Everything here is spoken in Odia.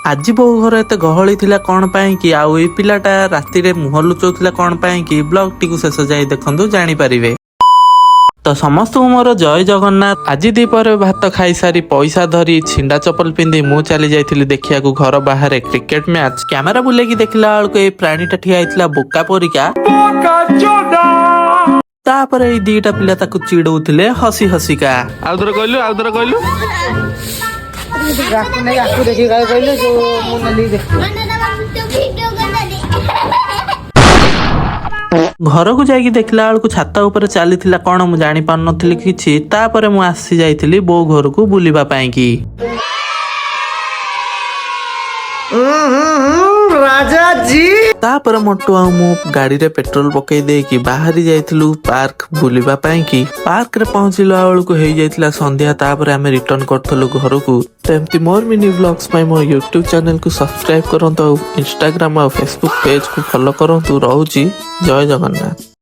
ଆଜି ବୋଉ ଘର ଏତେ ଗହଳି ଥିଲା କଣ ପାଇଁ କି, ଆଉ ଏଇ ପିଲାଟା ରାତିରେ ମୁହଁ ଲୁଚଉଥିଲା କଣ ପାଇଁ କି, ବ୍ଲଗଟିକୁ ଶେଷ ଯାଇ ଦେଖନ୍ତୁ ଜାଣିପାରିବେ। ତ ସମସ୍ତଙ୍କୁ ମୋର ଜୟ ଜଗନ୍ନାଥ। ଆଜି ଦିପହରେ ଭାତ ଖାଇସାରି ପଇସା ଧରି ଛିଣ୍ଡା ଚପଲ ପିନ୍ଧି ମୁଁ ଚାଲି ଯାଇଥିଲି ଦେଖିବାକୁ ଘର ବାହାରେ କ୍ରିକେଟ ମ୍ୟାଚ। କ୍ୟାମେରା ବୁଲେଇକି ଦେଖିଲା ବେଳକୁ ଏଇ ପ୍ରାଣୀଟା ଠିଆ ହେଇଥିଲା ବୋକା ପରିକା। ତାପରେ ଏଇ ଦିଟା ପିଲା ତାକୁ ଚିଡଉଥିଲେ ହସି ହସିକା। ଆଉଥରେ କହିଲୁ ଘରକୁ ଯାଇକି ଦେଖିଲା ବେଳକୁ ଛାତ ଉପରେ ଚାଲିଥିଲା କଣ ମୁଁ ଜାଣି ପାରୁନଥିଲି କିଛି। ତାପରେ ମୁଁ ଆସି ଯାଇଥିଲି ବୋଉ ଘରକୁ ବୁଲିବା ପାଇଁ କି। ତାପରେ ମୋଟୁ ଆଉ ମୁଁ ଗାଡିରେ ପେଟ୍ରୋଲ ପକେଇ ଦେଇକି ବାହାରି ଯାଇଥିଲୁ ପାର୍କ ବୁଲିବା ପାଇଁ କି। ପାର୍କରେ ପହଞ୍ଚିଲା ବେଳକୁ ହେଇଯାଇଥିଲା ସନ୍ଧ୍ୟା। ତାପରେ ଆମେ ରିଟର୍ନ କରୁଥିଲୁ ଘରକୁ। ତ ଏମିତି ମୋର ମିନି ବ୍ଲଗ୍ସ ପାଇଁ ମୋ ୟୁଟ୍ୟୁବ ଚ୍ୟାନେଲକୁ ସବସ୍କ୍ରାଇବ କରନ୍ତୁ, ଆଉ ଇନଷ୍ଟାଗ୍ରାମ ଆଉ ଫେସବୁକ୍ ପେଜକୁ ଫଲୋ କରନ୍ତୁ। ରହୁଛି ଜୟ ଜଗନ୍ନାଥ।